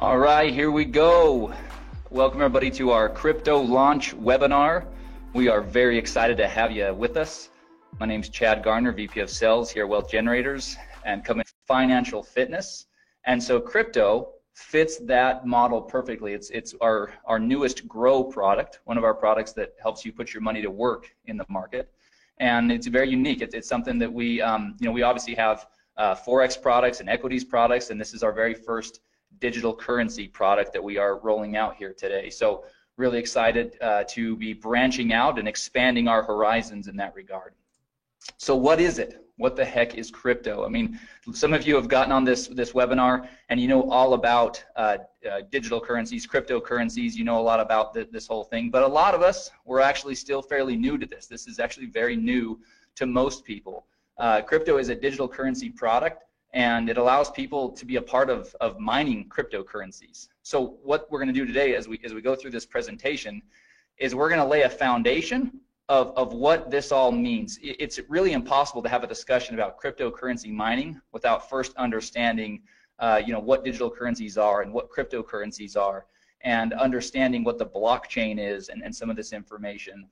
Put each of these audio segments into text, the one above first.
All right, here we go. Welcome everybody to our crypto launch webinar. We are very excited to have you with us. My name is Chad Garner, VP of Sales here at Wealth Generators, and coming from financial fitness. And so crypto fits that model perfectly. It's our newest Grow product, one of our products that helps you put your money to work in the market. And it's very unique. It's something that we obviously have Forex products and equities products, and this is our very first digital currency product that we are rolling out here today. So really excited to be branching out and expanding our horizons in that regard. So what is it? What the heck is crypto? I mean, some of you have gotten on this webinar and you know all about digital currencies, cryptocurrencies, you know a lot about this whole thing, but a lot of us, we're actually still fairly new to this. This is actually very new to most people. Crypto is a digital currency product, and it allows people to be a part of mining cryptocurrencies. So what we're going to do today as we go through this presentation is we're going to lay a foundation of what this all means. It's really impossible to have a discussion about cryptocurrency mining without first understanding what digital currencies are and what cryptocurrencies are, and understanding what the blockchain is and some of this information.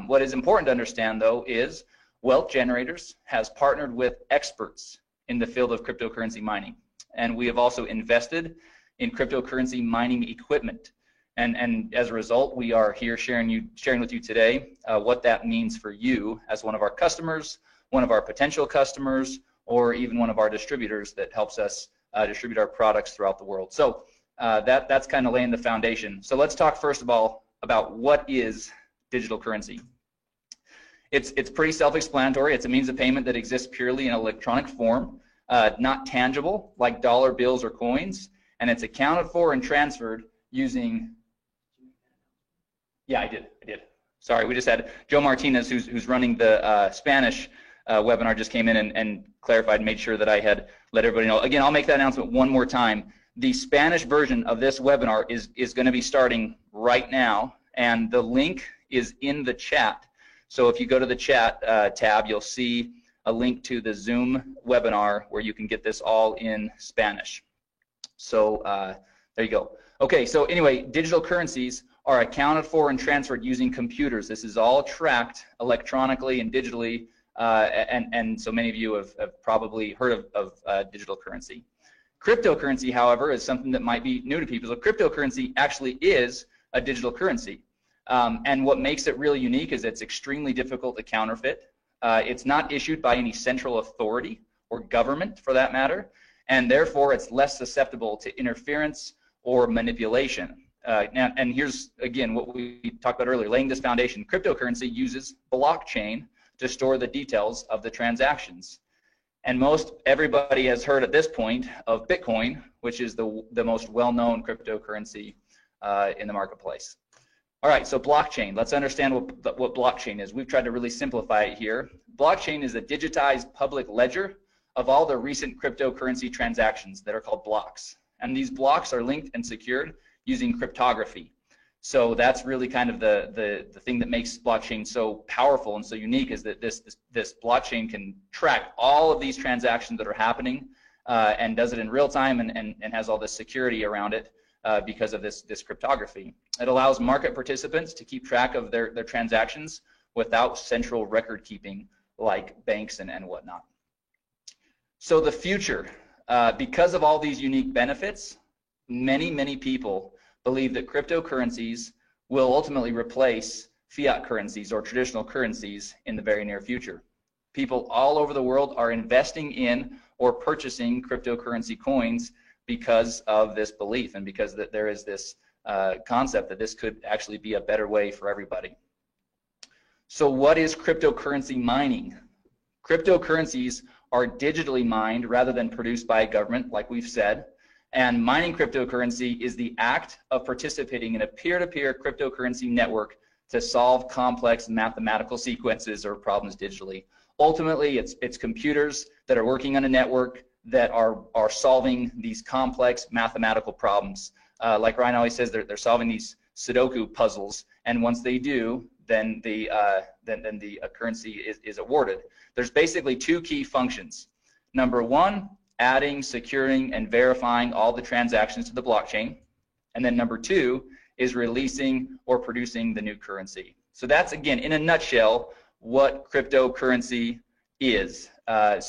What is important to understand, though, is Wealth Generators has partnered with experts in the field of cryptocurrency mining, and we have also invested in cryptocurrency mining equipment, and as a result we are here sharing with you today what that means for you as one of our customers, one of our potential customers, or even one of our distributors that helps us distribute our products throughout the world. So that's kind of laying the foundation. So let's talk first of all about what is digital currency. It's pretty self-explanatory. It's a means of payment that exists purely in electronic form, not tangible like dollar bills or coins, and it's accounted for and transferred using. Yeah, I did. Sorry, we just had Joe Martinez, who's running the Spanish webinar, just came in and clarified, made sure that I had let everybody know. Again, I'll make that announcement one more time. The Spanish version of this webinar is going to be starting right now, and the link is in the chat. So if you go to the chat tab, you'll see a link to the Zoom webinar where you can get this all in Spanish. So there you go. Okay, so anyway, digital currencies are accounted for and transferred using computers. This is all tracked electronically and digitally, and so many of you have probably heard of digital currency. Cryptocurrency, however, is something that might be new to people. So cryptocurrency actually is a digital currency. And what makes it really unique is it's extremely difficult to counterfeit. It's not issued by any central authority or government, for that matter, and therefore it's less susceptible to interference or manipulation. And here's, again, what we talked about earlier, laying this foundation. Cryptocurrency uses blockchain to store the details of the transactions. And most everybody has heard at this point of Bitcoin, which is the most well-known cryptocurrency in the marketplace. All right, so blockchain. Let's understand what blockchain is. We've tried to really simplify it here. Blockchain is a digitized public ledger of all the recent cryptocurrency transactions that are called blocks. And these blocks are linked and secured using cryptography. So that's really kind of the thing that makes blockchain so powerful and so unique, is that this blockchain can track all of these transactions that are happening and does it in real time and has all this security around it. Because of this cryptography. It allows market participants to keep track of their transactions without central record keeping like banks and whatnot. So the future, because of all these unique benefits, many people believe that cryptocurrencies will ultimately replace fiat currencies or traditional currencies in the very near future. People all over the world are investing in or purchasing cryptocurrency coins because of this belief and because that there is this concept that this could actually be a better way for everybody. So what is cryptocurrency mining? Cryptocurrencies are digitally mined rather than produced by a government, like we've said, and mining cryptocurrency is the act of participating in a peer-to-peer cryptocurrency network to solve complex mathematical sequences or problems digitally. Ultimately, it's computers that are working on a network that are solving these complex mathematical problems. Like Ryan always says, they're solving these Sudoku puzzles, and once they do, then the currency is awarded. There's basically two key functions. Number one adding, securing, and verifying all the transactions to the blockchain. And then number 2 is releasing or producing the new currency. So that's, again, in a nutshell, what cryptocurrency is. All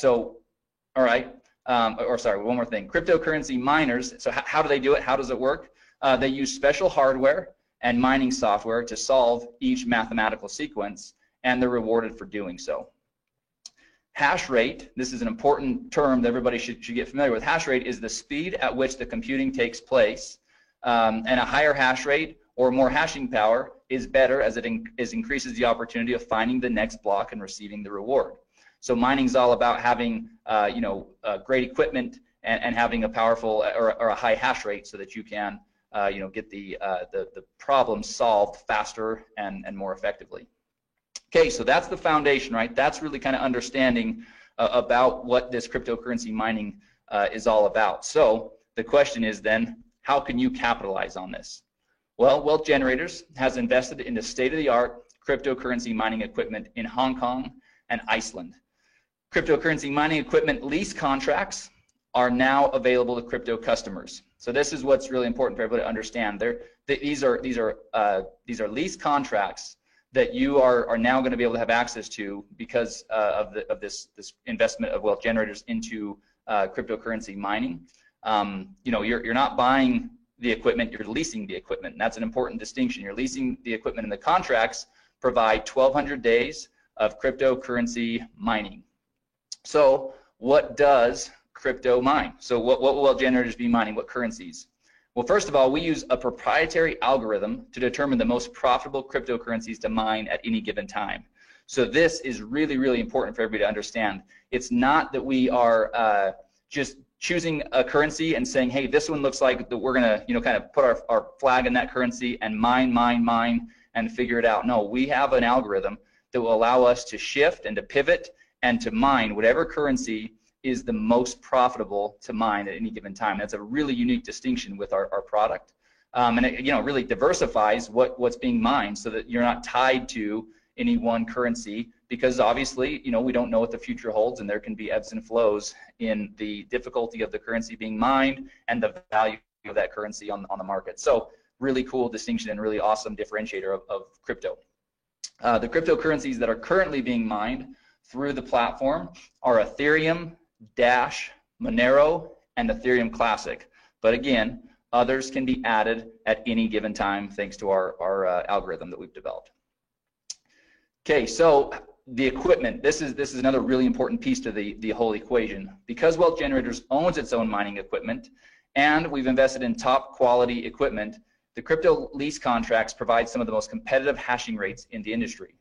right, sorry, one more thing. Cryptocurrency miners, so how do they do it? How does it work? They use special hardware and mining software to solve each mathematical sequence, and they're rewarded for doing so. Hash rate, this is an important term that everybody should get familiar with. Hash rate is the speed at which the computing takes place, and a higher hash rate or more hashing power is better as it increases the opportunity of finding the next block and receiving the reward. So mining is all about having great equipment and having a powerful or a high hash rate so that you can get the problems solved faster and more effectively. Okay, so that's the foundation, right? That's really kind of understanding about what this cryptocurrency mining is all about. So the question is then, how can you capitalize on this? Well, Wealth Generators has invested in the state-of-the-art cryptocurrency mining equipment in Hong Kong and Iceland. Cryptocurrency mining equipment lease contracts are now available to crypto customers. So this is what's really important for everybody to understand. These are lease contracts that you are now going to be able to have access to because of this investment of Wealth Generators into cryptocurrency mining. You're not buying the equipment, you're leasing the equipment. And that's an important distinction. You're leasing the equipment, and the contracts provide 1,200 days of cryptocurrency mining. So what does crypto mine? So what will Wealth Generators be mining? What currencies? Well, first of all, we use a proprietary algorithm to determine the most profitable cryptocurrencies to mine at any given time. So this is really, really important for everybody to understand. It's not that we are just choosing a currency and saying, hey, this one looks like that we're going to kind of put our flag in that currency and mine and figure it out. No, we have an algorithm that will allow us to shift and to pivot and to mine whatever currency is the most profitable to mine at any given time. That's a really unique distinction with our product. And it really diversifies what's being mined so that you're not tied to any one currency, because obviously we don't know what the future holds, and there can be ebbs and flows in the difficulty of the currency being mined and the value of that currency on the market. So really cool distinction and really awesome differentiator of crypto. The cryptocurrencies that are currently being mined through the platform are Ethereum, Dash, Monero, and Ethereum Classic. But again, others can be added at any given time thanks to our algorithm that we've developed. Okay, so the equipment, this is another really important piece to the whole equation. Because Wealth Generators owns its own mining equipment and we've invested in top quality equipment, the crypto lease contracts provide some of the most competitive hashing rates in the industry.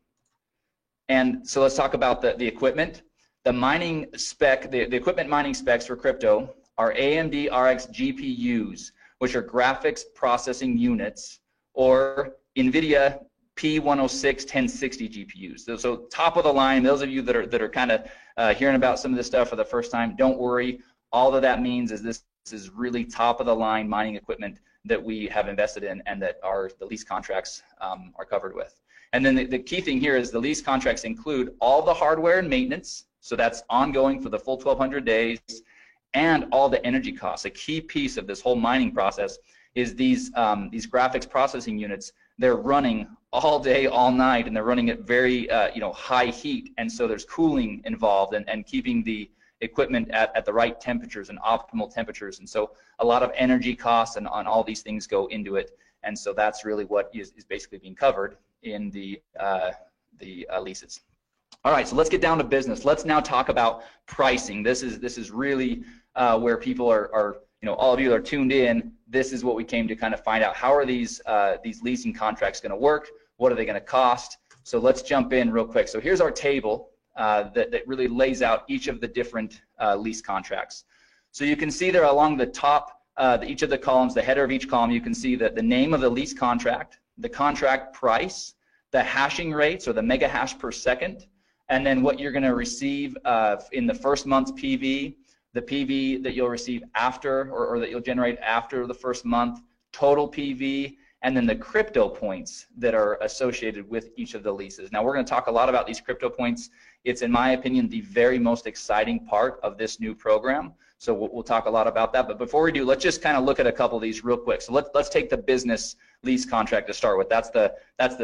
And so let's talk about the equipment. The mining spec, the equipment mining specs for crypto are AMD RX GPUs, which are graphics processing units, or NVIDIA P106 1060 GPUs. So top of the line. Those of you that are kind of hearing about some of this stuff for the first time, don't worry. All that means is this is really top of the line mining equipment that we have invested in and that the lease contracts are covered with. And then the key thing here is the lease contracts include all the hardware and maintenance, so that's ongoing for the full 1,200 days, and all the energy costs. A key piece of this whole mining process is these graphics processing units. They're running all day, all night, and they're running at very high heat, and so there's cooling involved and keeping the equipment at the right temperatures and optimal temperatures. And so a lot of energy costs and on all these things go into it, and so that's really what is basically being covered in the leases. All right, so let's get down to business. Let's now talk about pricing. This is really where people are all of you that are tuned in. This is what we came to kind of find out. How are these leasing contracts going to work? What are they going to cost? So let's jump in real quick. So here's our table that really lays out each of the different lease contracts. So you can see there along the top, each of the columns, the header of each column, you can see that the name of the lease contract, the contract price, the hashing rates or the mega hash per second, and then what you're going to receive in the first month's PV, the PV that you'll receive after or that you'll generate after the first month, total PV, and then the crypto points that are associated with each of the leases. Now we're going to talk a lot about these crypto points It's, in my opinion, the very most exciting part of this new program. So we'll talk a lot about that. But before we do, let's just kind of look at a couple of these real quick. So let's take the business lease contract to start with. That's the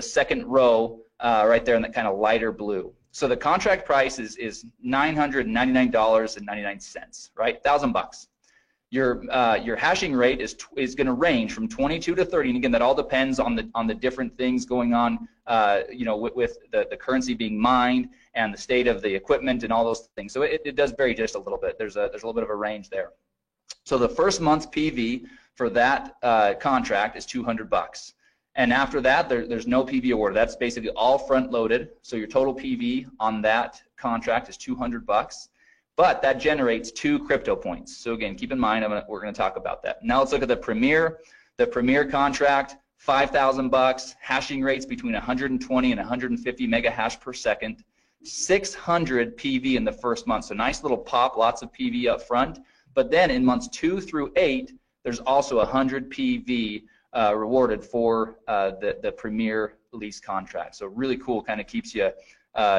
second row right there in that kind of lighter blue. So the contract price is $999.99, right? $1,000. Your hashing rate is going to range from 22 to 30, and again, that all depends on the different things going on, you know, with the currency being mined and the state of the equipment and all those things. So it does vary just a little bit. There's a little bit of a range there. So the first month's PV for that contract is $200, and after that, there's no PV awarded. That's basically all front loaded. So your total PV on that contract is $200. But that generates 2 crypto points. So again, keep in mind, we're going to talk about that. Now let's look at the Premier. The Premier contract, $5,000, hashing rates between 120 and 150 mega hash per second, 600 PV in the first month. So nice little pop, lots of PV up front. But then in months 2 through 8, there's also 100 PV rewarded for the Premier lease contract. So really cool, kind of keeps you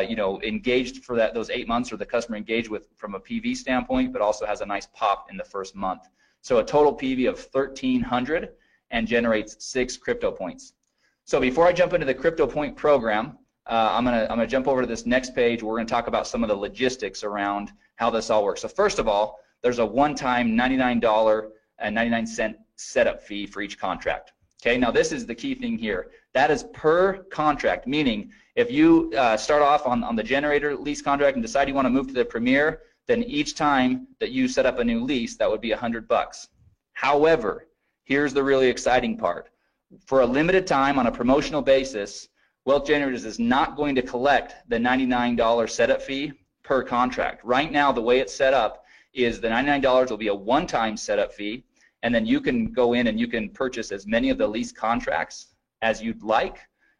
you know, engaged for those 8 months, or the customer engaged with from a PV standpoint, but also has a nice pop in the first month. So a total PV of 1,300 and generates 6 crypto points. So before I jump into the crypto point program, I'm gonna jump over to this next page. We're gonna talk about some of the logistics around how this all works. So first of all, there's a one-time $99.99 setup fee for each contract. Okay, now this is the key thing here. That is per contract, meaning if you start off on the generator lease contract and decide you want to move to the Premier, then each time that you set up a new lease, that would be $100. However, here's the really exciting part. For a limited time on a promotional basis, Wealth Generators is not going to collect the $99 setup fee per contract. Right now, the way it's set up is the $99 will be a one-time setup fee, and then you can go in and you can purchase as many of the lease contracts as you'd like,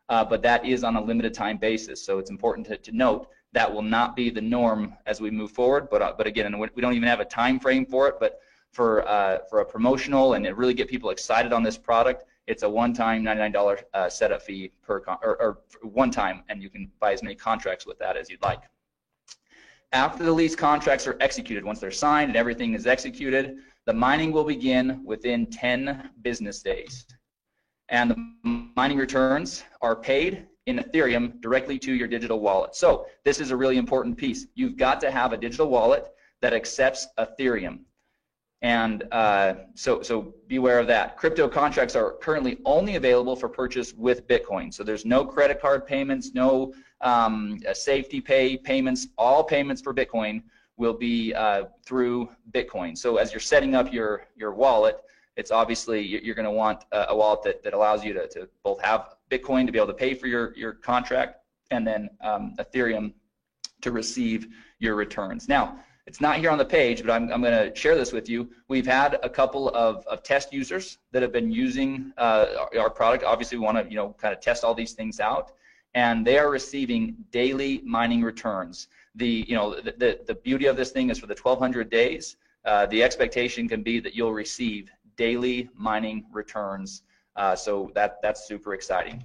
but that is on a limited time basis. So it's important to note that will not be the norm as we move forward. But again, and we don't even have a time frame for it. But for a promotional and to really get people excited on this product, it's a one-time $99 setup fee or one time, and you can buy as many contracts with that as you'd like. After the lease contracts are executed, once they're signed and everything is executed, the mining will begin within 10 business days. And the mining returns are paid in Ethereum directly to your digital wallet. So this is a really important piece. You've got to have a digital wallet that accepts Ethereum. And so beware of that. Crypto contracts are currently only available for purchase with Bitcoin. So there's no credit card payments, no safety pay payments. All payments for Bitcoin will be through Bitcoin. So as you're setting up your wallet, it's obviously you're going to want a wallet that allows you to both have Bitcoin to be able to pay for your contract, and then Ethereum to receive your returns. Now, it's not here on the page, but I'm going to share this with you. We've had a couple of test users that have been using our product. Obviously, we want to kind of test all these things out, and they are receiving daily mining returns. The beauty of this thing is for the 1,200 days, the expectation can be that you'll receive daily mining returns. So that's super exciting.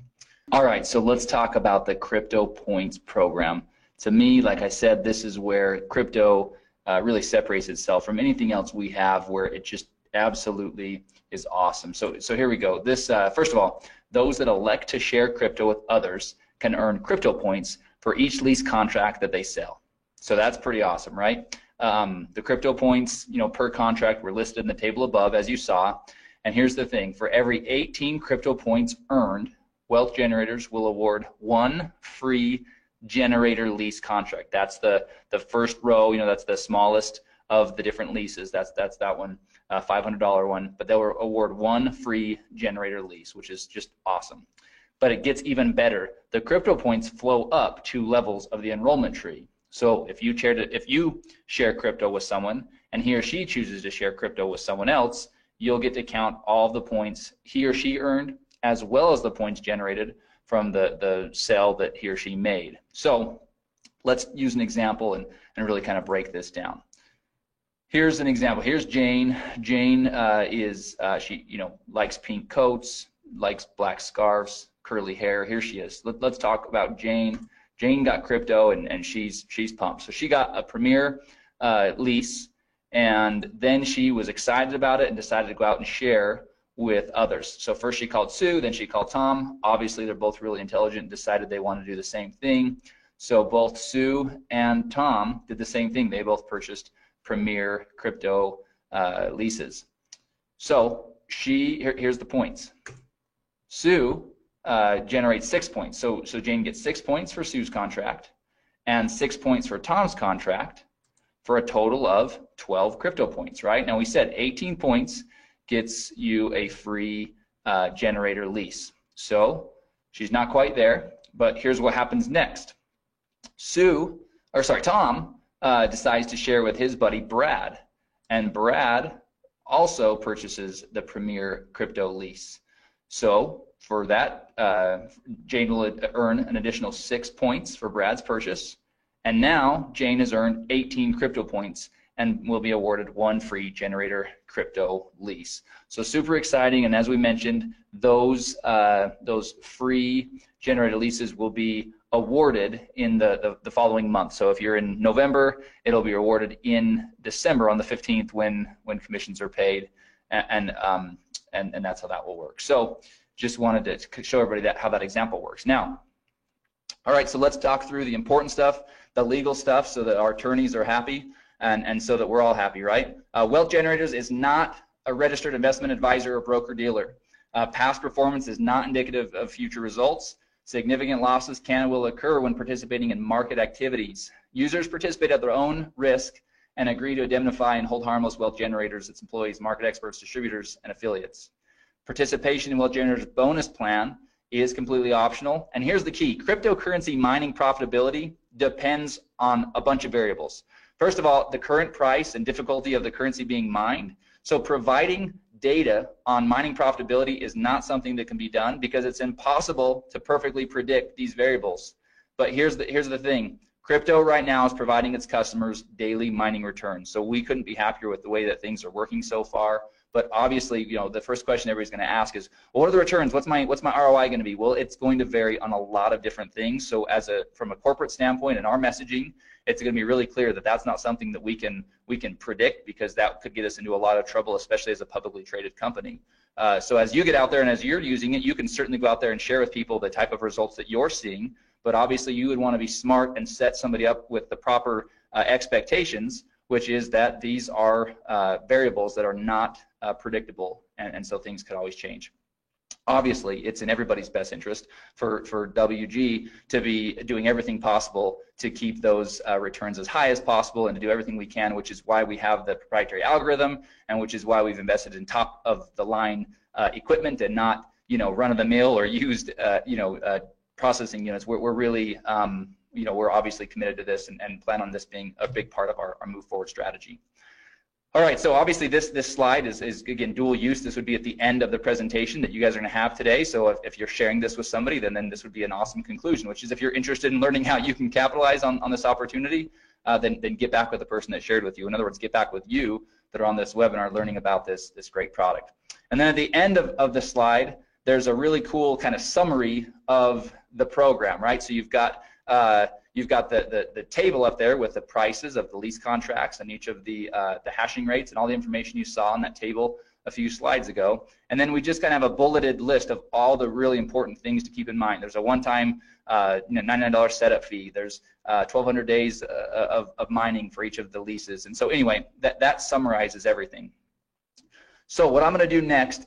All right, so let's talk about the Crypto Points program. To me, like I said, this is where crypto really separates itself from anything else we have, where it just absolutely is awesome. So here we go. This first of all, those that elect to share crypto with others can earn crypto points for each lease contract that they sell. So that's pretty awesome, right? The crypto points, per contract were listed in the table above, as you saw. And here's the thing: for every 18 crypto points earned, Wealth Generators will award 1 free generator lease contract. That's the first row. That's the smallest of the different leases. That's that one, $500 one. But they'll award 1 free generator lease, which is just awesome. But it gets even better. The crypto points flow up 2 levels of the enrollment tree. So if you share crypto with someone and he or she chooses to share crypto with someone else, you'll get to count all of the points he or she earned, as well as the points generated from the sale that he or she made. So let's use an example and really kind of break this down. Here's an example. Here's Jane. Jane she likes pink coats, likes black scarves, curly hair. Here she is. Let's talk about Jane. Jane got crypto, and she's pumped. So she got a Premier lease, and then she was excited about it and decided to go out and share with others. So first she called Sue, then she called Tom. Obviously, they're both really intelligent and decided they want to do the same thing. So both Sue and Tom did the same thing. They both purchased Premier crypto leases. So here's the points. Sue generates 6 points. So Jane gets 6 points for Sue's contract and 6 points for Tom's contract for a total of 12 crypto points, right? Now we said 18 points gets you a free generator lease. So she's not quite there, but here's what happens next. Tom decides to share with his buddy Brad, and Brad also purchases the Premier crypto lease. So for that, Jane will earn an additional 6 points for Brad's purchase, and now Jane has earned 18 crypto points and will be awarded 1 free generator crypto lease. So super exciting, and as we mentioned, those free generator leases will be awarded in the following month. So if you're in November, it'll be awarded in December on the 15th when commissions are paid, and that's how that will work. So just wanted to show everybody how that example works. Now, all right, so let's talk through the important stuff, the legal stuff, so that our attorneys are happy and so that we're all happy, right? Wealth Generators is not a registered investment advisor or broker-dealer. Past performance is not indicative of future results. Significant losses can and will occur when participating in market activities. Users participate at their own risk and agree to indemnify and hold harmless Wealth Generators, its employees, market experts, distributors, and affiliates. Participation in Wealth Generators bonus plan is completely optional. And here's the key. Cryptocurrency mining profitability depends on a bunch of variables. First of all, the current price and difficulty of the currency being mined. So providing data on mining profitability is not something that can be done because it's impossible to perfectly predict these variables. But here's the thing. Crypto right now is providing its customers daily mining returns. So we couldn't be happier with the way that things are working so far. But obviously, you know, the first question everybody's going to ask is, well, what are the returns? What's my ROI going to be? Well, it's going to vary on a lot of different things. So from a corporate standpoint in our messaging, it's going to be really clear that that's not something that we can predict, because that could get us into a lot of trouble, especially as a publicly traded company. So as you get out there and as you're using it, you can certainly go out there and share with people the type of results that you're seeing. But obviously, you would want to be smart and set somebody up with the proper expectations, which is that these are variables that are not predictable, and so things could always change. Obviously, it's in everybody's best interest for WG to be doing everything possible to keep those returns as high as possible and to do everything we can, which is why we have the proprietary algorithm and which is why we've invested in top of the line equipment and not, you know, run-of-the-mill or used, processing units. We're really, you know, we're obviously committed to this and plan on this being a big part of our move forward strategy. All right, so obviously this slide is again dual use. This would be at the end of the presentation that you guys are going to have today. So if you're sharing this with somebody, then this would be an awesome conclusion, which is if you're interested in learning how you can capitalize on this opportunity, then get back with the person that shared with you. In other words, get back with you that are on this webinar learning about this great product. And then at the end of the slide, there's a really cool kind of summary of the program, right? So you've got the table up there with the prices of the lease contracts and each of the hashing rates and all the information you saw on that table a few slides ago. And then we just kind of have a bulleted list of all the really important things to keep in mind. There's a one-time $99 setup fee. There's 1,200 days of mining for each of the leases. And so anyway, that summarizes everything. So what I'm going to do next,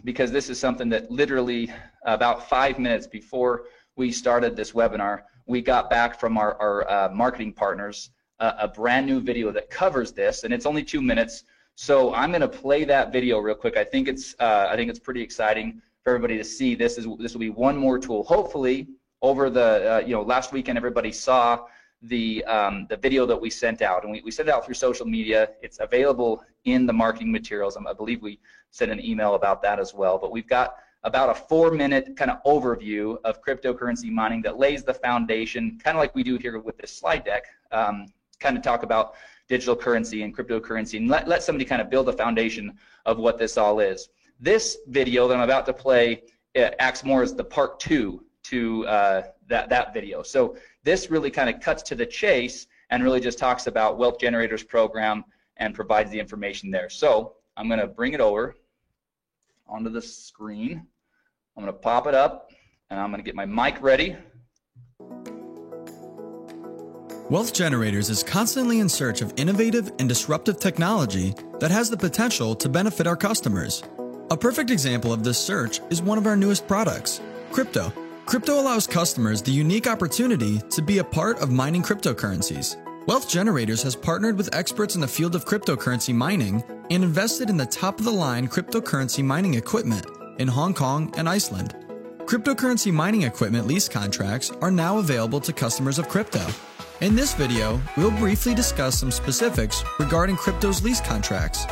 because this is something that literally about 5 minutes before we started this webinar, we got back from our marketing partners a brand new video that covers this, and it's only 2 minutes. So I'm going to play that video real quick. I think it's pretty exciting for everybody to see. This will be one more tool. Hopefully, over the last weekend, everybody saw the video that we sent out, and we sent it out through social media. It's available in the marketing materials. I believe we sent an email about that as well. But we've got about a 4-minute kind of overview of cryptocurrency mining that lays the foundation, kind of like we do here with this slide deck, kind of talk about digital currency and cryptocurrency, and let somebody kind of build a foundation of what this all is. This video that I'm about to play acts more as the part 2 to that video. So this really kind of cuts to the chase and really just talks about Wealth Generators program and provides the information there. So I'm going to bring it over onto the screen. I'm going to pop it up, and I'm going to get my mic ready. Wealth Generators is constantly in search of innovative and disruptive technology that has the potential to benefit our customers. A perfect example of this search is one of our newest products, crypto. Crypto allows customers the unique opportunity to be a part of mining cryptocurrencies. Wealth Generators has partnered with experts in the field of cryptocurrency mining and invested in the top-of-the-line cryptocurrency mining equipment in Hong Kong and Iceland. Cryptocurrency mining equipment lease contracts are now available to customers of crypto. In this video, we'll briefly discuss some specifics regarding crypto's lease contracts.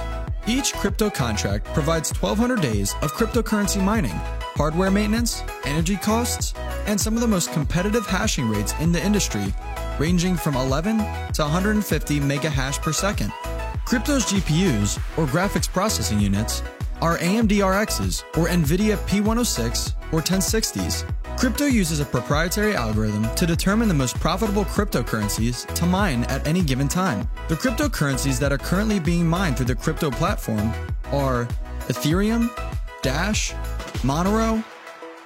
Each crypto contract provides 1,200 days of cryptocurrency mining, hardware maintenance, energy costs, and some of the most competitive hashing rates in the industry, ranging from 11 to 150 mega hash per second. Crypto's GPUs, or graphics processing units, are AMD RXs, or NVIDIA P106 or 1060s. Crypto uses a proprietary algorithm to determine the most profitable cryptocurrencies to mine at any given time. The cryptocurrencies that are currently being mined through the crypto platform are Ethereum, Dash, Monero,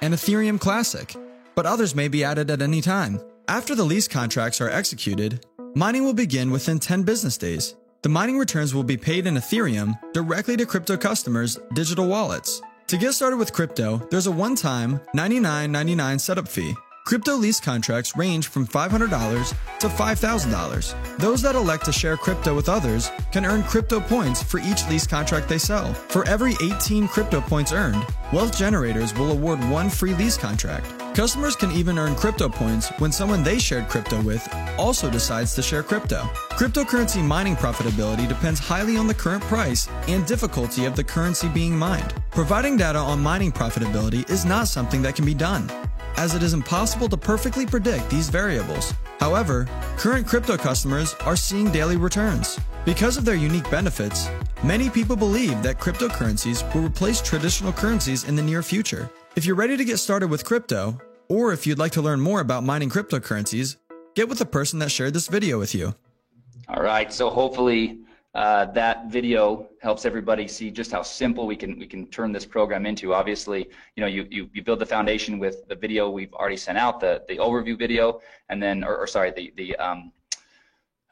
and Ethereum Classic, but others may be added at any time. After the lease contracts are executed, mining will begin within 10 business days. The mining returns will be paid in Ethereum directly to crypto customers' digital wallets. To get started with crypto, there's a one-time $99.99 setup fee. Crypto lease contracts range from $500 to $5,000. Those that elect to share crypto with others can earn crypto points for each lease contract they sell. For every 18 crypto points earned, Wealth Generators will award one free lease contract. Customers can even earn crypto points when someone they shared crypto with also decides to share crypto. Cryptocurrency mining profitability depends highly on the current price and difficulty of the currency being mined. Providing data on mining profitability is not something that can be done, as it is impossible to perfectly predict these variables. However, current crypto customers are seeing daily returns. Because of their unique benefits, many people believe that cryptocurrencies will replace traditional currencies in the near future. If you're ready to get started with crypto, or if you'd like to learn more about mining cryptocurrencies, get with the person that shared this video with you. All right, so hopefully that video helps everybody see just how simple we can turn this program into. Obviously, you know, you build the foundation with the video we've already sent out, the overview video, and then,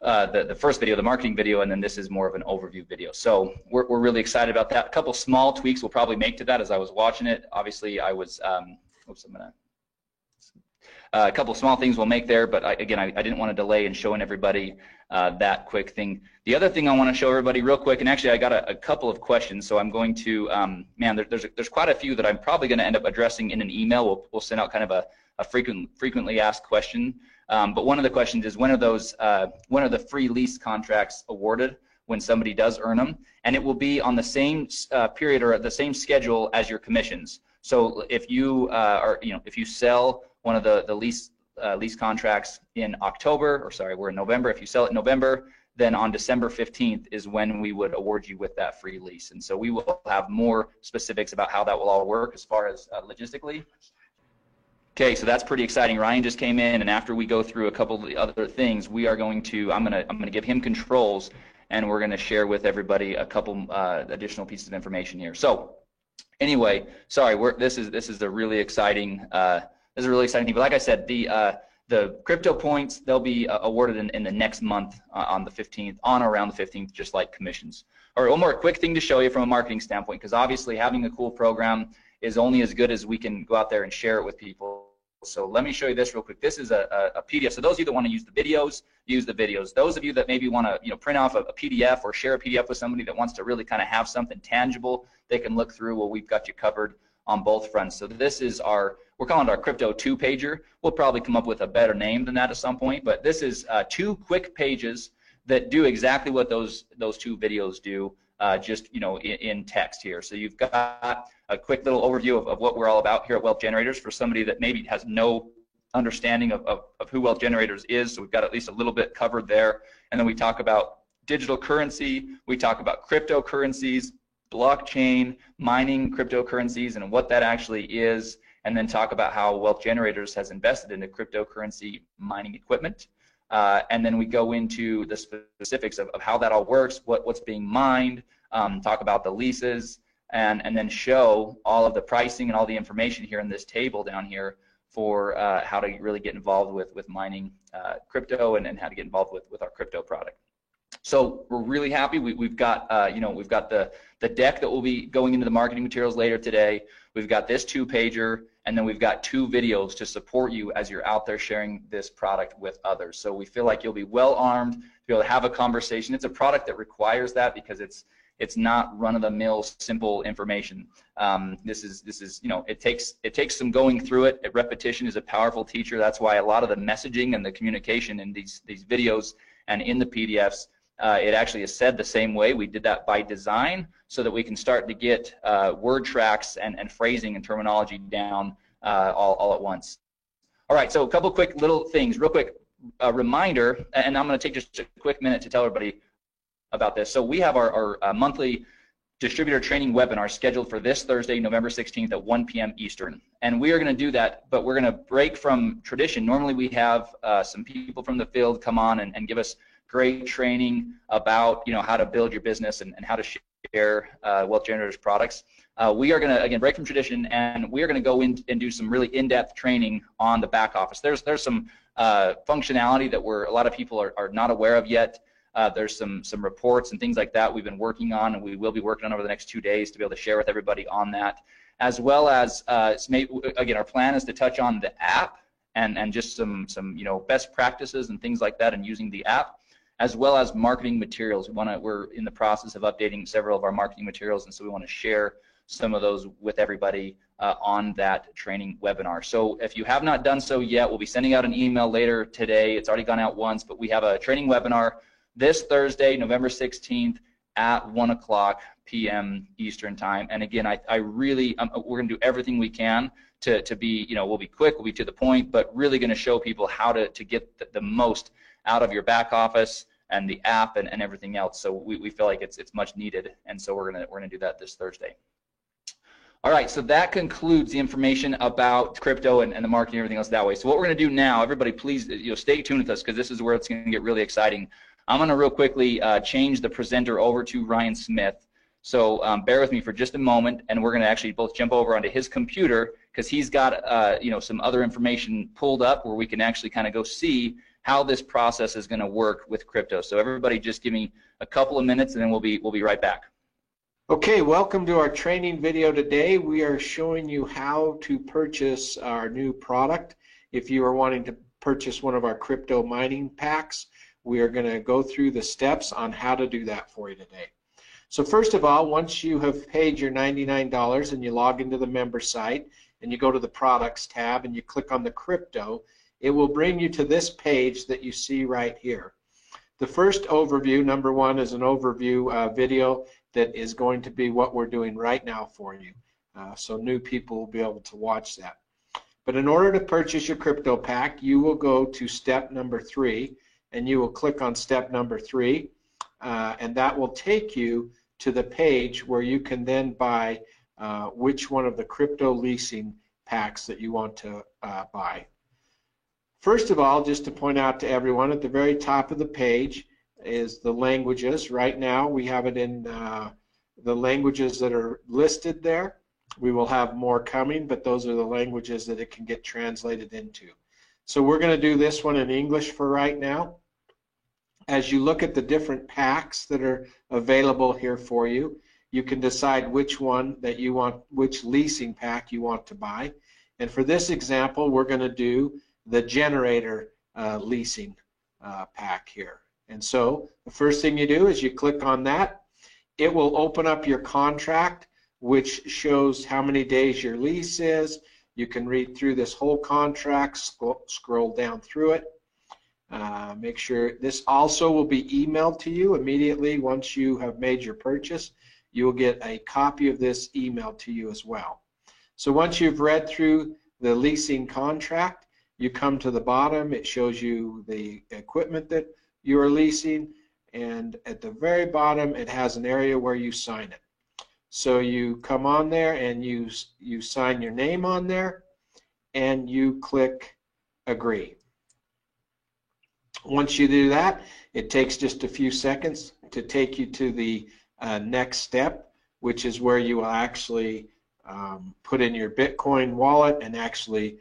the first video, the marketing video, and then this is more of an overview video. So we're really excited about that. A couple small tweaks we'll probably make to that as I was watching it. Obviously, I was, a couple small things we'll make there, but I didn't want to delay in showing everybody that quick thing. The other thing I want to show everybody real quick, and actually I got a couple of questions, so I'm going to, there's quite a few that I'm probably going to end up addressing in an email. We'll send out kind of a frequently asked question. But one of the questions is, when are the free lease contracts awarded when somebody does earn them? And it will be on the same period or at the same schedule as your commissions. So if you if you sell one of the lease contracts in October, or sorry, we're in November. If you sell it in November, then on December 15th is when we would award you with that free lease. And so we will have more specifics about how that will all work as far as logistically. Okay, so that's pretty exciting. Ryan just came in, and after we go through a couple of the other things, we are going to, I'm gonna give him controls, and we're gonna share with everybody a couple additional pieces of information here. So anyway, sorry, this is a really exciting thing. But like I said, the crypto points, they'll be awarded in the next month on the 15th, on or around the 15th, just like commissions. All right, one more quick thing to show you from a marketing standpoint, because obviously having a cool program is only as good as we can go out there and share it with people. So let me show you this real quick. This is a PDF. So those of you that want to use the videos, use the videos. Those of you that maybe want to print off a PDF or share a PDF with somebody that wants to really kind of have something tangible they can look through, well, we've got you covered on both fronts. So this is we're calling it our Crypto 2-pager. We'll probably come up with a better name than that at some point, but this is 2 quick pages that do exactly what those 2 videos do, just in text here. So you've got a quick little overview of what we're all about here at Wealth Generators for somebody that maybe has no understanding of who Wealth Generators is. So we've got at least a little bit covered there. And then we talk about digital currency, we talk about cryptocurrencies, blockchain, mining cryptocurrencies, and what that actually is. and then talk about how Wealth Generators has invested into cryptocurrency mining equipment. And then we go into the specifics of how that all works, what's being mined, talk about the leases, and then show all of the pricing and all the information here in this table down here for how to really get involved with mining crypto and how to get involved with our crypto product. So we're really happy. We've got we've got the deck that will be going into the marketing materials later today. We've got this 2-pager, and then we've got 2 videos to support you as you're out there sharing this product with others. So we feel like you'll be well armed to be able to have a conversation. It's a product that requires that because it's not run-of-the-mill simple information. This is it takes some going through it. Repetition is a powerful teacher. That's why a lot of the messaging and the communication in these videos and in the PDFs, it actually is said the same way. We did that by design so that we can start to get word tracks and phrasing and terminology down all at once. All right, so a couple quick little things, real quick reminder, and I'm going to take just a quick minute to tell everybody about this. So we have our monthly distributor training webinar scheduled for this Thursday, November 16th at 1 p.m. Eastern. And we are going to do that, but we're going to break from tradition. Normally we have some people from the field come on and give us great training about how to build your business and how to share Wealth Generators products. We are going to, again, break from tradition, and we are going to go in and do some really in-depth training on the back office. There's some functionality that a lot of people are not aware of yet. There's some reports and things like that we've been working on, and we will be working on over the next 2 days to be able to share with everybody on that, as well as again, our plan is to touch on the app and just some best practices and things like that and using the app, as well as marketing materials. We're in the process of updating several of our marketing materials, and so we want to share some of those with everybody on that training webinar. So if you have not done so yet, we'll be sending out an email later today. It's already gone out once, but we have a training webinar this Thursday, November 16th at 1 p.m. Eastern time. And again, we're going to do everything we can to be, we'll be quick, we'll be to the point, but really going to show people how to get the most out of your back office and the app and everything else. So we feel like it's much needed, and so we're gonna do that this Thursday. All right, so that concludes the information about crypto and the marketing and everything else that way. So what we're gonna do now, everybody please stay tuned with us, because this is where it's gonna get really exciting. I'm gonna real quickly change the presenter over to Ryan Smith. So bear with me for just a moment, and we're gonna actually both jump over onto his computer, because he's got some other information pulled up where we can actually kind of go see how this process is going to work with crypto. So everybody just give me a couple of minutes, and then we'll be right back. Okay, welcome to our training video today. We are showing you how to purchase our new product. If you are wanting to purchase one of our crypto mining packs, we are going to go through the steps on how to do that for you today. So first of all, once you have paid your $99 and you log into the member site and you go to the products tab and you click on the crypto, it will bring you to this page that you see right here. The first overview, number one, is an overview video that is going to be what we're doing right now for you. So new people will be able to watch that. But in order to purchase your crypto pack, you will go to step number 3, and you will click on step number 3, and that will take you to the page where you can then buy which one of the crypto leasing packs that you want to buy. First of all, just to point out to everyone, at the very top of the page is the languages. Right now we have it in the languages that are listed there. We will have more coming, but those are the languages that it can get translated into. So we're going to do this one in English for right now. As you look at the different packs that are available here for you, you can decide which one that you want, which leasing pack you want to buy. And for this example, we're going to do the generator leasing pack here. And so the first thing you do is you click on that. It will open up your contract, which shows how many days your lease is. You can read through this whole contract, scroll down through it. Make sure this also will be emailed to you immediately once you have made your purchase. You will get a copy of this emailed to you as well. So once you've read through the leasing contract, you come to the bottom. It shows you the equipment that you are leasing, and at the very bottom it has an area where you sign it. So you come on there and you sign your name on there, and you click agree. Once you do that, it takes just a few seconds to take you to the next step, which is where you will actually put in your Bitcoin wallet and actually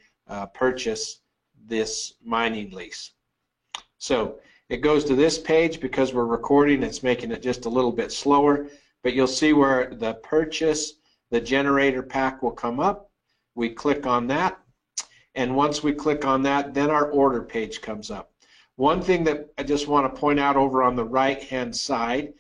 purchase this mining lease. So it goes to this page. Because we're recording, it's making it just a little bit slower, but you'll see where the purchase, the generator pack will come up. We click on that, and once we click on that, then our order page comes up. One thing that I just want to point out over on the right hand side,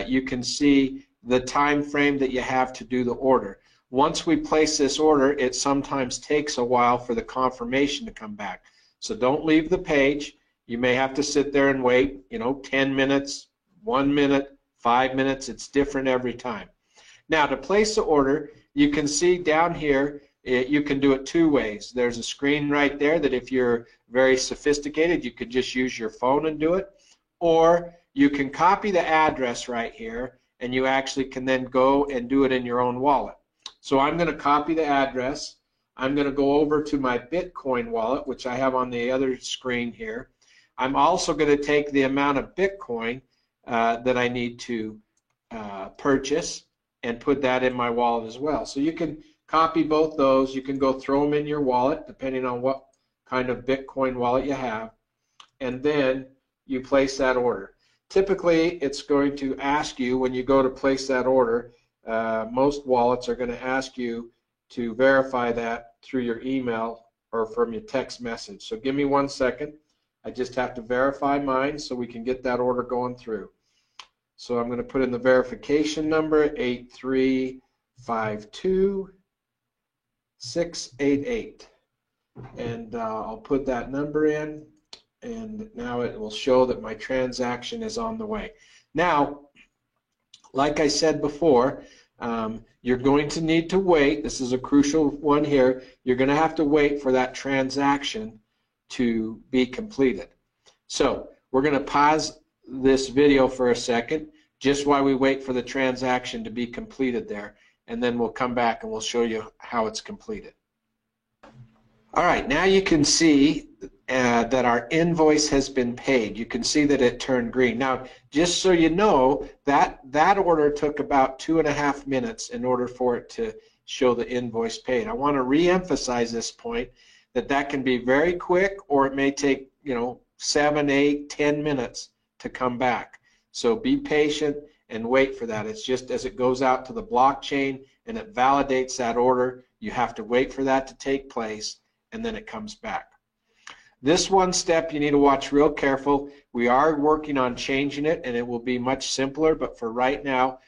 you can see the time frame that you have to do the order. Once we place this order, it sometimes takes a while for the confirmation to come back. So don't leave the page. You may have to sit there and wait, 10 minutes, 1 minute, 5 minutes. It's different every time. Now, to place the order, you can see down here, you can do it two ways. There's a screen right there that if you're very sophisticated, you could just use your phone and do it. Or you can copy the address right here, and you actually can then go and do it in your own wallet. So I'm going to copy the address. I'm going to go over to my Bitcoin wallet, which I have on the other screen here. I'm also going to take the amount of Bitcoin that I need to purchase and put that in my wallet as well. So you can copy both those. You can go throw them in your wallet, depending on what kind of Bitcoin wallet you have, and then you place that order. Typically, it's going to ask you when you go to place that order, most wallets are going to ask you to verify that through your email or from your text message. So give me 1 second. I just have to verify mine so we can get that order going through. So I'm going to put in the verification number, 8352688. And I'll put that number in, and now it will show that my transaction is on the way. Now, like I said before, you're going to need to wait. This is a crucial one here. You're going to have to wait for that transaction to be completed. So we're going to pause this video for a second, just while we wait for the transaction to be completed there, and then we'll come back and we'll show you how it's completed. All right, now you can see that our invoice has been paid. You can see that it turned green. Now, just so you know, that order took about 2.5 minutes in order for it to show the invoice paid. I want to re-emphasize this point, that can be very quick, or it may take 7, 8, 10 minutes to come back. So be patient and wait for that. It's just as it goes out to the blockchain and it validates that order, you have to wait for that to take place, and then it comes back. This one step you need to watch real careful. We are working on changing it, and it will be much simpler, but for right now,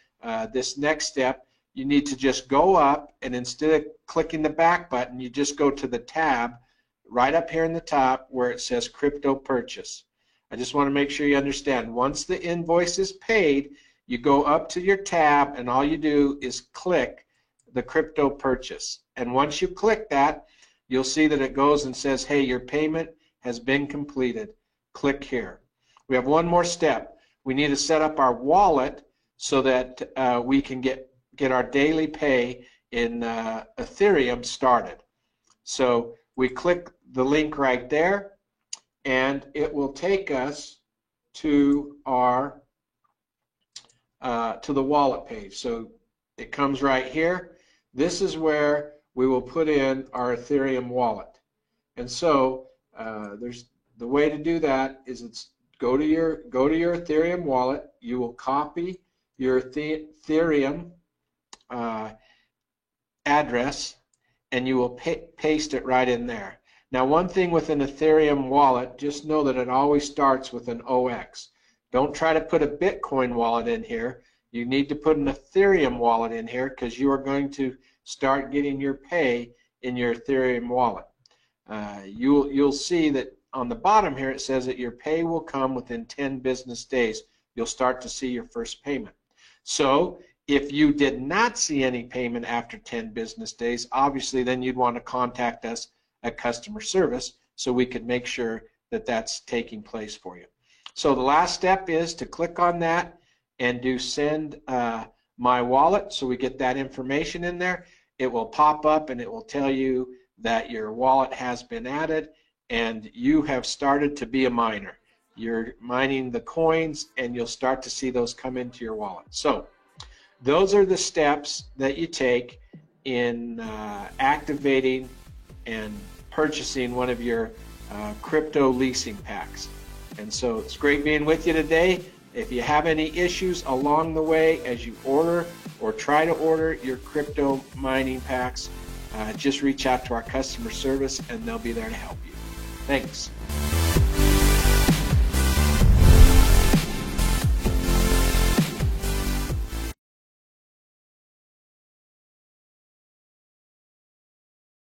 this next step, you need to just go up, and instead of clicking the back button, you just go to the tab right up here in the top where it says Crypto Purchase. I just want to make sure you understand. Once the invoice is paid, you go up to your tab, and all you do is click the Crypto Purchase. And once you click that, you'll see that it goes and says, hey, your payment has been completed. Click here. We have one more step. We need to set up our wallet so that we can get our daily pay in Ethereum started. So we click the link right there, and it will take us to our to the wallet page. So it comes right here. This is where we will put in our Ethereum wallet. And so there's the way to do that is go to your Ethereum wallet. You will copy your Ethereum address, and you will paste it right in there. Now, one thing with an Ethereum wallet, just know that it always starts with an OX. Don't try to put a Bitcoin wallet in here. You need to put an Ethereum wallet in here, because you are going to start getting your pay in your Ethereum wallet. You'll see that on the bottom here it says that your pay will come within 10 business days. You'll start to see your first payment. So if you did not see any payment after 10 business days, obviously then you'd want to contact us at customer service so we could make sure that that's taking place for you. So the last step is to click on that and do send my wallet, so we get that information in there. It will pop up and it will tell you that your wallet has been added and you have started to be a miner. You're mining the coins and you'll start to see those come into your wallet. So those are the steps that you take in activating and purchasing one of your crypto leasing packs. And so it's great being with you today. If you have any issues along the way as you order or try to order your crypto mining packs, just reach out to our customer service and they'll be there to help you. Thanks.